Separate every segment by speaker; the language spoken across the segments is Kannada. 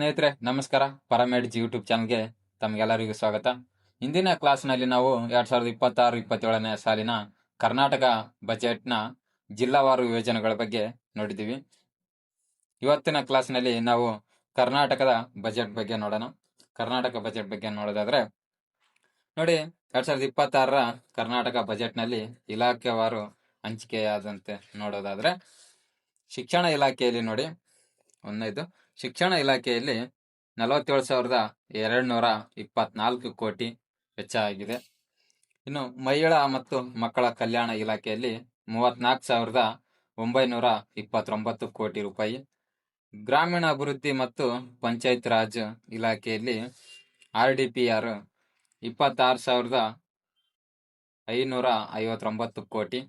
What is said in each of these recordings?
Speaker 1: ಸ್ನೇಹಿತರೆ ನಮಸ್ಕಾರ. ಪರಮೇಡ್ಜ್ ಯೂಟ್ಯೂಬ್ ಚಾನಲ್ಗೆ ತಮಗೆಲ್ಲರಿಗೂ ಸ್ವಾಗತ. ಇಂದಿನ ಕ್ಲಾಸ್ನಲ್ಲಿ ನಾವು 2026-27ನೇ ಸಾಲಿನ ಕರ್ನಾಟಕ ಬಜೆಟ್ನ ಜಿಲ್ಲಾವಾರು ಯೋಜನೆಗಳ ಬಗ್ಗೆ ನೋಡಿದ್ದೀವಿ. ಇವತ್ತಿನ ಕ್ಲಾಸ್ನಲ್ಲಿ ನಾವು ಕರ್ನಾಟಕದ ಬಜೆಟ್ ಬಗ್ಗೆ ನೋಡೋಣ. ಕರ್ನಾಟಕ ಬಜೆಟ್ ಬಗ್ಗೆ ನೋಡೋದಾದ್ರೆ ನೋಡಿ, 2026ರ ಕರ್ನಾಟಕ ಬಜೆಟ್ನಲ್ಲಿ ಇಲಾಖೆವಾರು ಹಂಚಿಕೆಯಾದಂತೆ ನೋಡೋದಾದ್ರೆ ಶಿಕ್ಷಣ ಇಲಾಖೆಯಲ್ಲಿ ನೋಡಿ, ಒಂದನೇದು ಶಿಕ್ಷಣ ಇಲಾಖೆಯಲ್ಲಿ 47,224 ಕೋಟಿ ವೆಚ್ಚ ಆಗಿದೆ. ಇನ್ನು ಮಹಿಳಾ ಮತ್ತು ಮಕ್ಕಳ ಕಲ್ಯಾಣ ಇಲಾಖೆಯಲ್ಲಿ 34,929 ಕೋಟಿ ರೂಪಾಯಿ. ಗ್ರಾಮೀಣ ಅಭಿವೃದ್ಧಿ ಮತ್ತು ಪಂಚಾಯತ್ ರಾಜ್ ಇಲಾಖೆಯಲ್ಲಿ RDPR 26,559 ಕೋಟಿ.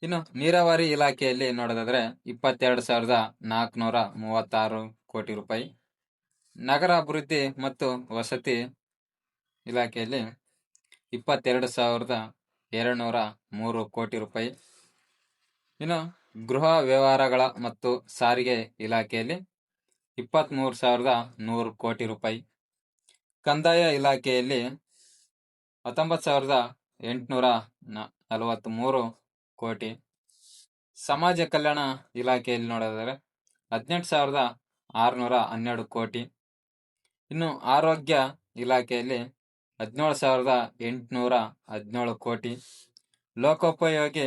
Speaker 1: ಇನ್ನು ನೀರಾವರಿ ಇಲಾಖೆಯಲ್ಲಿ ನೋಡೋದಾದ್ರೆ 22,436 ಕೋಟಿ ರೂಪಾಯಿ. ನಗರ ಅಭಿವೃದ್ಧಿ ಮತ್ತು ವಸತಿ ಇಲಾಖೆಯಲ್ಲಿ 22,203 ಕೋಟಿ ರೂಪಾಯಿ. ಇನ್ನು ಗೃಹ ವ್ಯವಹಾರಗಳ ಮತ್ತು ಸಾರಿಗೆ ಇಲಾಖೆಯಲ್ಲಿ 23,100 ಕೋಟಿ ರೂಪಾಯಿ. ಕಂದಾಯ ಇಲಾಖೆಯಲ್ಲಿ 19,843 ಕೋಟಿ. ಸಮಾಜ ಕಲ್ಯಾಣ ಇಲಾಖೆಯಲ್ಲಿ ನೋಡೋದಾದ್ರೆ 18,612 ಕೋಟಿ. ಇನ್ನು ಆರೋಗ್ಯ ಇಲಾಖೆಯಲ್ಲಿ 17,817 ಕೋಟಿ. ಲೋಕೋಪಯೋಗಿ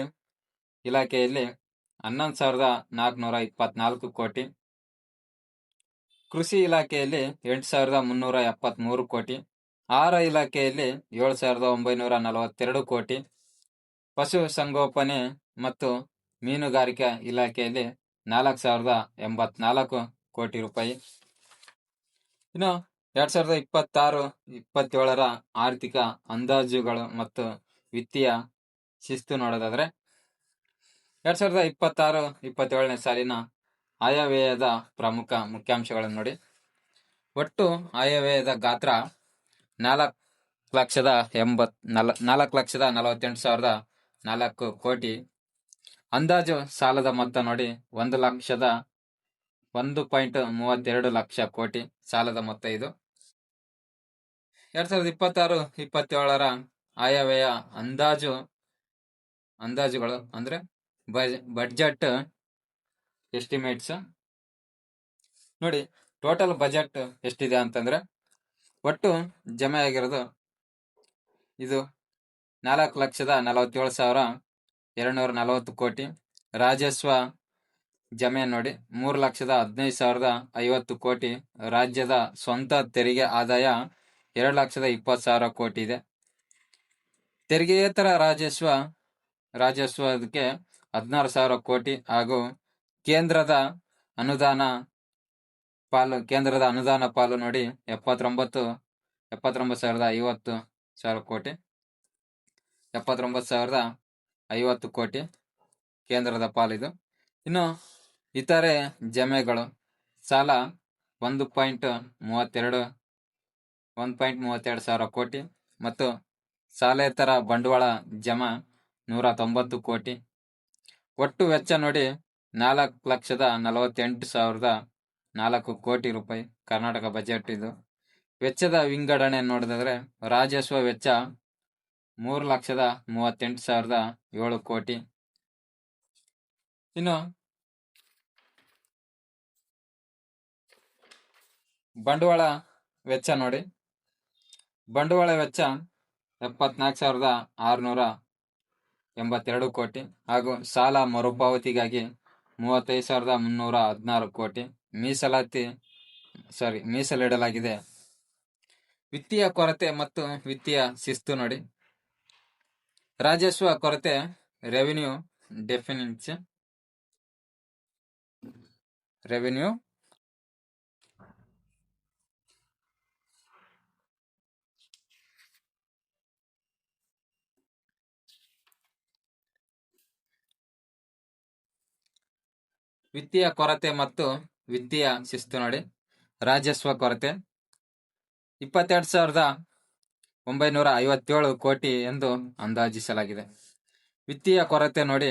Speaker 1: ಇಲಾಖೆಯಲ್ಲಿ 11,424 ಕೋಟಿ. ಕೃಷಿ ಇಲಾಖೆಯಲ್ಲಿ 8,373 ಕೋಟಿ. ಆಹಾರ ಇಲಾಖೆಯಲ್ಲಿ 7,942 ಕೋಟಿ. ಪಶು ಸಂಗೋಪನೆ ಮತ್ತು ಮೀನುಗಾರಿಕಾ ಇಲಾಖೆಯಲ್ಲಿ 4,084 ಕೋಟಿ ರೂಪಾಯಿ. ಇನ್ನು 2026-27ರ ಆರ್ಥಿಕ ಅಂದಾಜುಗಳು ಮತ್ತು ವಿತ್ತೀಯ ಶಿಸ್ತು ನೋಡೋದಾದ್ರೆ 2026-27ನೇ ಸಾಲಿನ ಆಯವ್ಯಯದ ಪ್ರಮುಖ ಮುಖ್ಯಾಂಶಗಳನ್ನು ನೋಡಿ. ಒಟ್ಟು ಆಯವ್ಯಯದ ಗಾತ್ರ 4,48,004 ಕೋಟಿ. ಅಂದಾಜು ಸಾಲದ ಮೊತ್ತ ನೋಡಿ 1,32 ಲಕ್ಷ ಕೋಟಿ ಸಾಲದ ಮೊತ್ತ ಇದು. 2026-27ರ ಆಯವ್ಯಯ ಅಂದಾಜುಗಳು ಅಂದ್ರೆ ಬಡ್ಜೆಟ್ ಎಸ್ಟಿಮೇಟ್ಸ್ ನೋಡಿ. ಟೋಟಲ್ ಬಜೆಟ್ ಎಷ್ಟಿದೆ ಅಂತಂದ್ರೆ ಒಟ್ಟು ಜಮೆ ಆಗಿರೋದು ಇದು 4,47,240 ಕೋಟಿ. ರಾಜಸ್ವ ಜಮೆ ನೋಡಿ 3,15,050 ಕೋಟಿ. ರಾಜ್ಯದ ಸ್ವಂತ ತೆರಿಗೆ ಆದಾಯ 2,20,000 ಕೋಟಿ ಇದೆ. ತೆರಿಗೆಯೇತರ ರಾಜಸ್ವಕ್ಕೆ 16,000 ಕೋಟಿ ಹಾಗೂ ಕೇಂದ್ರದ ಅನುದಾನ ಪಾಲು ನೋಡಿ 79,050 ಕೋಟಿ. 79,050 ಕೋಟಿ ಕೇಂದ್ರದ ಪಾಲಿದು. ಇನ್ನು ಇತರೆ ಜಮೆಗಳು ಸಾಲ 1.32 ಸಾವಿರ ಕೋಟಿ ಮತ್ತು ಸಾಲೇತರ ಬಂಡವಾಳ ಜಮಾ 190 ಕೋಟಿ. ಒಟ್ಟು ವೆಚ್ಚ ನೋಡಿ 4,48,004 ಕೋಟಿ ರೂಪಾಯಿ ಕರ್ನಾಟಕ ಬಜೆಟ್ ಇದು. ವೆಚ್ಚದ ವಿಂಗಡಣೆ ನೋಡಿದ್ರೆ ರಾಜಸ್ವ ವೆಚ್ಚ 3,38,007 ಕೋಟಿ. ಇನ್ನು ಬಂಡವಾಳ ವೆಚ್ಚ ನೋಡಿ, ಬಂಡವಾಳ ವೆಚ್ಚ 74,682 ಕೋಟಿ ಹಾಗೂ ಸಾಲ ಮರುಪಾವತಿಗಾಗಿ 35,316 ಕೋಟಿ ಮೀಸಲಿಡಲಾಗಿದೆ. ವಿತ್ತೀಯ ಕೊರತೆ ಮತ್ತು ವಿತ್ತೀಯ ಶಿಸ್ತು ನೋಡಿ. ರಾಜಸ್ವ ಕೊರತೆ ರೆವಿನ್ಯೂ ವಿತ್ತೀಯ ಕೊರತೆ ಮತ್ತು ವಿತ್ತೀಯ ಶಿಸ್ತು ನೋಡಿ. ರಾಜಸ್ವ ಕೊರತೆ 22,957 ಕೋಟಿ ಎಂದು ಅಂದಾಜಿಸಲಾಗಿದೆ. ವಿತ್ತೀಯ ಕೊರತೆ ನೋಡಿ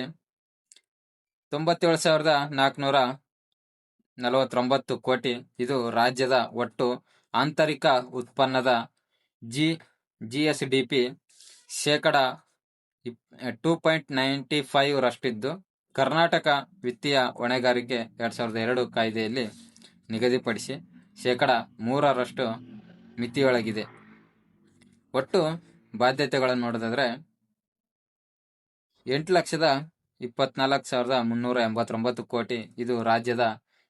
Speaker 1: 97,400 49 ಕೋಟಿ. ಇದು ರಾಜ್ಯದ ಒಟ್ಟು ಆಂತರಿಕ ಉತ್ಪನ್ನದ GSDP ಶೇಕಡ 2.95 ರಷ್ಟಿದ್ದು, ಕರ್ನಾಟಕ ವಿತ್ತೀಯ ಹೊಣೆಗಾರಿಕೆ 2002 ಕಾಯ್ದೆಯಲ್ಲಿ ನಿಗದಿಪಡಿಸಿ ಶೇಕಡ 3ರಷ್ಟು ಮಿತಿಯೊಳಗಿದೆ. ಒಟ್ಟು ಬಾಧ್ಯತೆಗಳನ್ನು ನೋಡೋದಾದ್ರೆ 8,24,389 ಕೋಟಿ. ಇದು ರಾಜ್ಯದ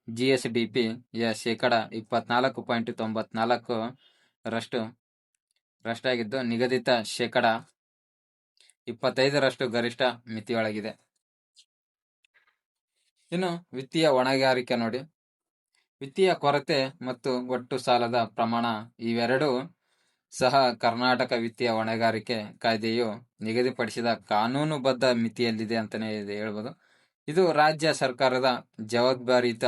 Speaker 1: GSDP ಯ ಶೇಕಡ 24.94 ರಷ್ಟಾಗಿದ್ದು, ನಿಗದಿತ ಶೇಕಡ 25ರಷ್ಟು ಗರಿಷ್ಠ ಮಿತಿಯೊಳಗಿದೆ. ಇನ್ನು ವಿತ್ತೀಯ ಹೊಣೆಗಾರಿಕೆ ನೋಡಿ, ವಿತ್ತೀಯ ಕೊರತೆ ಮತ್ತು ಒಟ್ಟು ಸಾಲದ ಪ್ರಮಾಣ ಇವೆರಡೂ ಸಹ ಕರ್ನಾಟಕ ವಿತ್ತೀಯ ಹೊಣೆಗಾರಿಕೆ ಕಾಯ್ದೆಯು ನಿಗದಿಪಡಿಸಿದ ಕಾನೂನುಬದ್ಧ ಮಿತಿಯಲ್ಲಿದೆ ಅಂತಾನೆ ಹೇಳ್ಬೋದು. ಇದು ರಾಜ್ಯ ಸರ್ಕಾರದ ಜವಾಬ್ದಾರಿಯುತ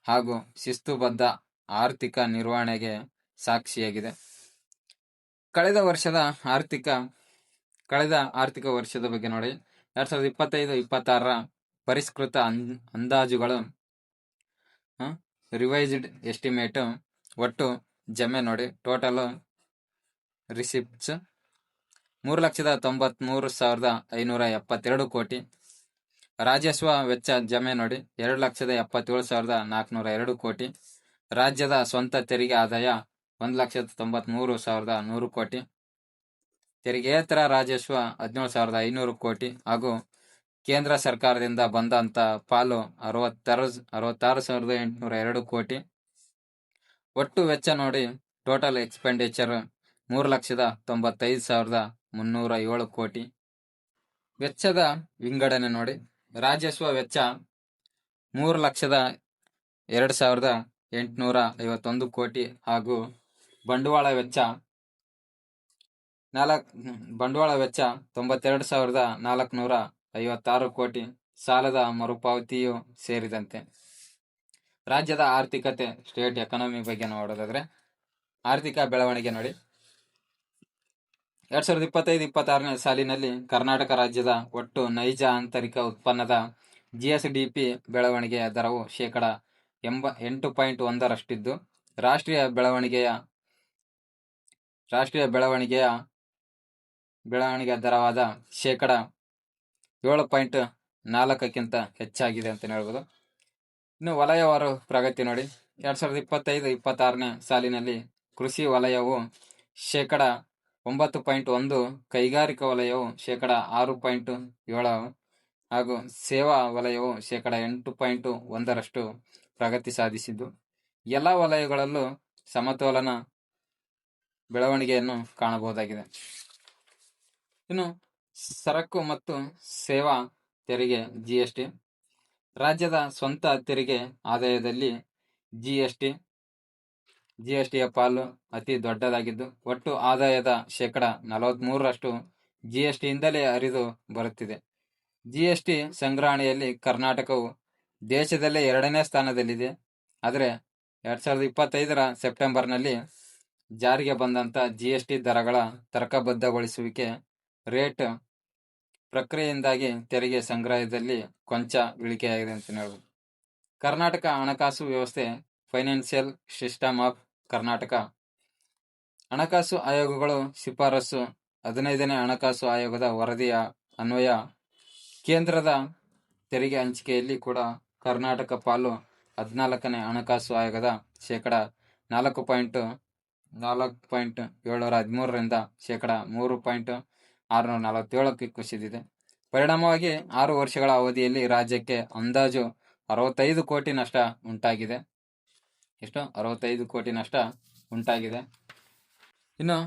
Speaker 1: ಹಾಗೂ ಶಿಸ್ತುಬದ್ಧ ಆರ್ಥಿಕ ನಿರ್ವಹಣೆಗೆ ಸಾಕ್ಷಿಯಾಗಿದೆ. ಕಳೆದ ಆರ್ಥಿಕ ವರ್ಷದ ಬಗ್ಗೆ ನೋಡಿ, 2025-26 ಪರಿಷ್ಕೃತ ಅಂದಾಜುಗಳು, ರಿವೈಸ್ಡ್ ಎಸ್ಟಿಮೇಟ್, ಒಟ್ಟು ಜಮೆ ನೋಡಿ, ಟೋಟಲ್ ರಿಸಿಪ್ಟ್ಸ್ 3,93,572 ಕೋಟಿ. ರಾಜಸ್ವ ವೆಚ್ಚ ಜಮೆ ನೋಡಿ 2,77,402 ಕೋಟಿ. ರಾಜ್ಯದ ಸ್ವಂತ ತೆರಿಗೆ ಆದಾಯ 1,93,100 ಕೋಟಿ. ತೆರಿಗೆಯೇತರ ರಾಜಸ್ವ 17,500 ಕೋಟಿ ಹಾಗೂ ಕೇಂದ್ರ ಸರ್ಕಾರದಿಂದ ಬಂದಂತ ಪಾಲು 66,802 ಕೋಟಿ. ಒಟ್ಟು ವೆಚ್ಚ ನೋಡಿ, ಟೋಟಲ್ ಎಕ್ಸ್ಪೆಂಡಿಚರ್ 3,95,307 ಕೋಟಿ. ವೆಚ್ಚದ ವಿಂಗಡಣೆ ನೋಡಿ, ರಾಜಸ್ವ ವೆಚ್ಚ 3,02,851 ಕೋಟಿ ಹಾಗೂ ಬಂಡವಾಳ ವೆಚ್ಚ 92,456 ಕೋಟಿ. ಸಾಲದ ಮರುಪಾವತಿಯು ಸೇರಿದಂತೆ. ರಾಜ್ಯದ ಆರ್ಥಿಕತೆ, ಸ್ಟೇಟ್ ಎಕಾನಮಿ ಬಗ್ಗೆ ನೋಡೋದಾದ್ರೆ, ಆರ್ಥಿಕ ಬೆಳವಣಿಗೆ ನೋಡಿ, 2025-26 ಸಾಲಿನಲ್ಲಿ ಕರ್ನಾಟಕ ರಾಜ್ಯದ ಒಟ್ಟು ನೈಜ ಆಂತರಿಕ ಉತ್ಪನ್ನದ GSDP ಬೆಳವಣಿಗೆಯ ದರವು ಶೇಕಡ 8.1 ರಷ್ಟಿದ್ದು, ರಾಷ್ಟ್ರೀಯ ಬೆಳವಣಿಗೆಯ ದರವಾದ ಶೇಕಡ 7.4ಕ್ಕಿಂತ ಹೆಚ್ಚಾಗಿದೆ ಅಂತ ಹೇಳ್ಬೋದು. ಇನ್ನು ವಲಯವಾರು ಪ್ರಗತಿ ನೋಡಿ, 2025-26 ಸಾಲಿನಲ್ಲಿ ಕೃಷಿ ವಲಯವು ಶೇಕಡ 9.1, ಕೈಗಾರಿಕಾ ವಲಯವು ಶೇಕಡ 6.7 ಹಾಗೂ ಸೇವಾ ವಲಯವು ಶೇಕಡ 8.1 ಪ್ರಗತಿ ಸಾಧಿಸಿದ್ದು, ಎಲ್ಲ ವಲಯಗಳಲ್ಲೂ ಸಮತೋಲನ ಬೆಳವಣಿಗೆಯನ್ನು ಕಾಣಬಹುದಾಗಿದೆ. ಇನ್ನು ಸರಕು ಮತ್ತು ಸೇವಾ ತೆರಿಗೆ GST. ರಾಜ್ಯದ ಸ್ವಂತ ತೆರಿಗೆ ಆದಾಯದಲ್ಲಿ GSTಯ ಪಾಲು ಅತಿ ದೊಡ್ಡದಾಗಿದ್ದು, ಒಟ್ಟು ಆದಾಯದ ಶೇಕಡ 43ರಷ್ಟು GSTಯಿಂದಲೇ ಹರಿದು ಬರುತ್ತಿದೆ. GST ಸಂಗ್ರಹಣೆಯಲ್ಲಿ ಕರ್ನಾಟಕವು ದೇಶದಲ್ಲೇ 2ನೇ ಸ್ಥಾನದಲ್ಲಿದೆ. ಆದರೆ 2025 ಸೆಪ್ಟೆಂಬರ್ನಲ್ಲಿ ಜಾರಿಗೆ ಬಂದಂತ GST ದರಗಳ ತರ್ಕಬದ್ಧಗೊಳಿಸುವಿಕೆ ರೇಟ್ ಪ್ರಕ್ರಿಯೆಯಿಂದಾಗಿ ತೆರಿಗೆ ಸಂಗ್ರಹದಲ್ಲಿ ಕೊಂಚ ಇಳಿಕೆಯಾಗಿದೆ ಅಂತ ಹೇಳ್ಬೋದು. ಕರ್ನಾಟಕ ಹಣಕಾಸು ವ್ಯವಸ್ಥೆ, ಫೈನಾನ್ಷಿಯಲ್ ಸಿಸ್ಟಮ್ ಆಫ್ ಕರ್ನಾಟಕ. ಹಣಕಾಸು ಆಯೋಗಗಳು ಶಿಫಾರಸು 15ನೇ ಹಣಕಾಸು ಆಯೋಗದ ವರದಿಯ ಅನ್ವಯ ಕೇಂದ್ರದ ತೆರಿಗೆ ಹಂಚಿಕೆಯಲ್ಲಿ ಕೂಡ ಕರ್ನಾಟಕ ಪಾಲು 14ನೇ ಹಣಕಾಸು ಆಯೋಗದ ಶೇಕಡ 4.713ರಿಂದ ಶೇಕಡ 3.647ಕ್ಕೆ ಕುಸಿದಿದೆ. ಪರಿಣಾಮವಾಗಿ 6 ವರ್ಷಗಳ ಅವಧಿಯಲ್ಲಿ ರಾಜ್ಯಕ್ಕೆ ಅಂದಾಜು 65 ಕೋಟಿ ನಷ್ಟ ಉಂಟಾಗಿದೆ. 65 ಕೋಟಿ ನಷ್ಟ ಉಂಟಾಗಿದೆ. ಇನ್ನು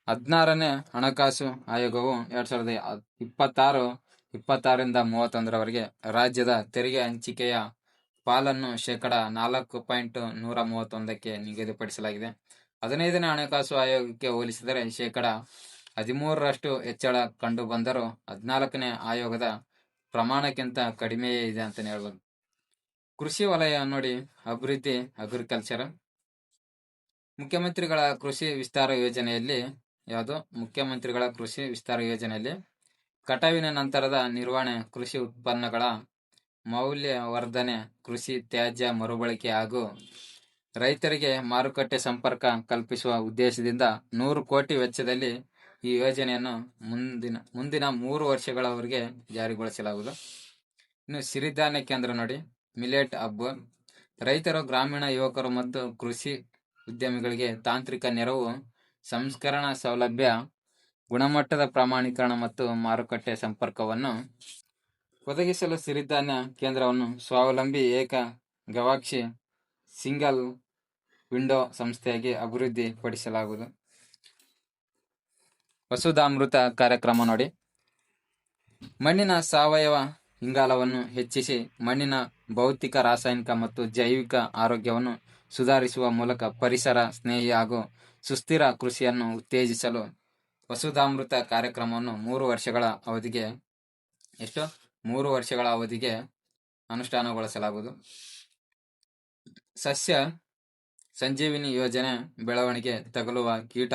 Speaker 1: 16ನೇ ಹಣಕಾಸು ಆಯೋಗವು 2026ರಿಂದ 31ರವರೆಗೆ ರಾಜ್ಯದ ತೆರಿಗೆ ಹಂಚಿಕೆಯ ಪಾಲನ್ನು ಶೇಕಡ 4.131ಕ್ಕೆ ನಿಗದಿಪಡಿಸಲಾಗಿದೆ. 15ನೇ ಹಣಕಾಸು ಆಯೋಗಕ್ಕೆ ಹೋಲಿಸಿದರೆ ಶೇಕಡ 13ರಷ್ಟು ಹೆಚ್ಚಳ ಕಂಡು ಬಂದರೂ 14ನೇ ಆಯೋಗದ ಪ್ರಮಾಣಕ್ಕಿಂತ ಕಡಿಮೆಯೇ ಇದೆ ಅಂತಾನೆ ಹೇಳ್ಬೋದು. ಕೃಷಿ ವಲಯ ನೋಡಿ, ಅಭಿವೃದ್ಧಿ, ಅಗ್ರಿಕಲ್ಚರ್. ಮುಖ್ಯಮಂತ್ರಿಗಳ ಕೃಷಿ ವಿಸ್ತಾರ ಯೋಜನೆಯಲ್ಲಿ ಕಟಾವಿನ ನಂತರದ ನಿರ್ವಹಣೆ, ಕೃಷಿ ಉತ್ಪನ್ನಗಳ ಮೌಲ್ಯವರ್ಧನೆ, ಕೃಷಿ ತ್ಯಾಜ್ಯ ಮರುಬಳಕೆ ಹಾಗೂ ರೈತರಿಗೆ ಮಾರುಕಟ್ಟೆ ಸಂಪರ್ಕ ಕಲ್ಪಿಸುವ ಉದ್ದೇಶದಿಂದ 100 ಕೋಟಿ ವೆಚ್ಚದಲ್ಲಿ ಈ ಯೋಜನೆಯನ್ನು ಮುಂದಿನ 3 ವರ್ಷಗಳವರೆಗೆ ಜಾರಿಗೊಳಿಸಲಾಗುವುದು. ಇನ್ನು ಸಿರಿಧಾನ್ಯ ಕೇಂದ್ರ ನೋಡಿ, ಮಿಲೆಟ್ ಹಬ್. ರೈತರು, ಗ್ರಾಮೀಣ ಯುವಕರು ಮತ್ತು ಕೃಷಿ ಉದ್ಯಮಿಗಳಿಗೆ ತಾಂತ್ರಿಕ ನೆರವು, ಸಂಸ್ಕರಣಾ ಸೌಲಭ್ಯ, ಗುಣಮಟ್ಟದ ಪ್ರಮಾಣೀಕರಣ ಮತ್ತು ಮಾರುಕಟ್ಟೆ ಸಂಪರ್ಕವನ್ನು ಒದಗಿಸಲು ಸಿರಿಧಾನ್ಯ ಕೇಂದ್ರವನ್ನು ಸ್ವಾವಲಂಬಿ ಏಕ ಗವಾಕ್ಷಿ ಸಿಂಗಲ್ ವಿಂಡೋ ಸಂಸ್ಥೆಯಾಗಿ ಅಭಿವೃದ್ಧಿ ಪಡಿಸಲಾಗುವುದು. ವಸುಧಾಮೃತ ಕಾರ್ಯಕ್ರಮ ನೋಡಿ, ಮಣ್ಣಿನ ಸಾವಯವ ಇಂಗಾಲವನ್ನು ಹೆಚ್ಚಿಸಿ ಮಣ್ಣಿನ ಭೌತಿಕ, ರಾಸಾಯನಿಕ ಮತ್ತು ಜೈವಿಕ ಆರೋಗ್ಯವನ್ನು ಸುಧಾರಿಸುವ ಮೂಲಕ ಪರಿಸರ ಸ್ನೇಹಿ ಹಾಗೂ ಸುಸ್ಥಿರ ಕೃಷಿಯನ್ನು ಉತ್ತೇಜಿಸಲು ವಸುಧಾಮೃತ ಕಾರ್ಯಕ್ರಮವನ್ನು 3 ವರ್ಷಗಳ ಅವಧಿಗೆ ಅನುಷ್ಠಾನಗೊಳಿಸಲಾಗುವುದು. ಸಸ್ಯ ಸಂಜೀವಿನಿ ಯೋಜನೆ ಬೆಳವಣಿಗೆ ತಗುಲುವ ಕೀಟ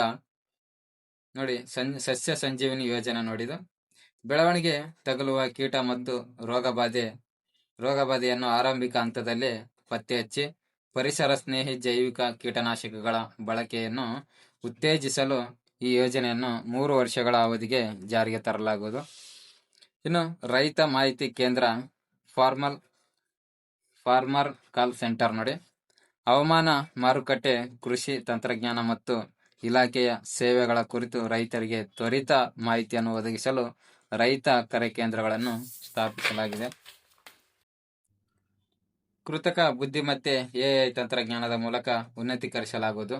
Speaker 1: ನೋಡಿ, ಸಸ್ಯ ಸಂಜೀವಿನಿ ಯೋಜನೆ ನೋಡಿದು ಬೆಳವಣಿಗೆ ತಗುಲುವ ಕೀಟ ಮತ್ತು ರೋಗಬಾಧೆಯನ್ನು ಆರಂಭಿಕ ಹಂತದಲ್ಲಿ ಪತ್ತೆ ಹಚ್ಚಿ ಪರಿಸರ ಸ್ನೇಹಿ ಜೈವಿಕ ಕೀಟನಾಶಕಗಳ ಬಳಕೆಯನ್ನು ಉತ್ತೇಜಿಸಲು ಈ ಯೋಜನೆಯನ್ನು 3 ವರ್ಷಗಳ ಅವಧಿಗೆ ಜಾರಿಗೆ ತರಲಾಗುವುದು. ಇನ್ನು ರೈತ ಮಾಹಿತಿ ಕೇಂದ್ರ, ಫಾರ್ಮರ್ ಕಾಲ್ ಸೆಂಟರ್ ನೋಡಿ, ಹವಾಮಾನ, ಮಾರುಕಟ್ಟೆ, ಕೃಷಿ ತಂತ್ರಜ್ಞಾನ ಮತ್ತು ಇಲಾಖೆಯ ಸೇವೆಗಳ ಕುರಿತು ರೈತರಿಗೆ ತ್ವರಿತ ಮಾಹಿತಿಯನ್ನು ಒದಗಿಸಲು ರೈತ ಕರೆ ಕೇಂದ್ರಗಳನ್ನು ಸ್ಥಾಪಿಸಲಾಗಿದೆ. ಕೃತಕ ಬುದ್ಧಿಮತ್ತೆ ಎಐ ತಂತ್ರಜ್ಞಾನದ ಮೂಲಕ ಉನ್ನತೀಕರಿಸಲಾಗುವುದು.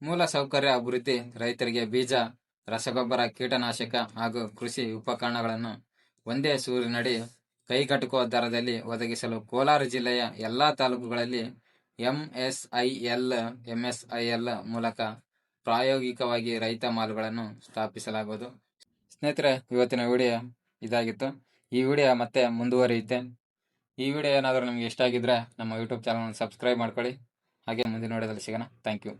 Speaker 1: ಮೂಲ ಸೌಕರ್ಯ ಅಭಿವೃದ್ಧಿ, ರೈತರಿಗೆ ಬೀಜ, ರಸಗೊಬ್ಬರ, ಕೀಟನಾಶಕ ಹಾಗೂ ಕೃಷಿ ಉಪಕರಣಗಳನ್ನು ಒಂದೇ ಸೂರಿನಡಿ ಕೈಗೆಟುಕುವ ದರದಲ್ಲಿ ಒದಗಿಸಲು ಕೋಲಾರ ಜಿಲ್ಲೆಯ ಎಲ್ಲಾ ತಾಲೂಕುಗಳಲ್ಲಿ ಎಂಎಸ್ಐಎಲ್ ಮೂಲಕ ಪ್ರಾಯೋಗಿಕವಾಗಿ ರೈತ ಮಾಲ್ಗಳನ್ನು ಸ್ಥಾಪಿಸಲಾಗುವುದು. ಸ್ನೇಹಿತರೆ, ಇವತ್ತಿನ ವಿಡಿಯೋ ಇದಾಗಿತ್ತು. ಈ ವಿಡಿಯೋ ಮತ್ತೆ ಮುಂದುವರಿಯುತ್ತೆ. ಈ ವಿಡಿಯೋ ಏನಾದರೂ ನಿಮಗೆ ಇಷ್ಟ ಆಗಿದ್ರೆ ನಮ್ಮ ಯೂಟ್ಯೂಬ್ ಚಾನಲ್ ಸಬ್ಸ್ಕ್ರೈಬ್ ಮಾಡ್ಕೊಳ್ಳಿ. ಹಾಗೆ ಮುಂದಿನ ವಿಡಿಯೋದಲ್ಲಿ ಸಿಗೋಣ. Thank you.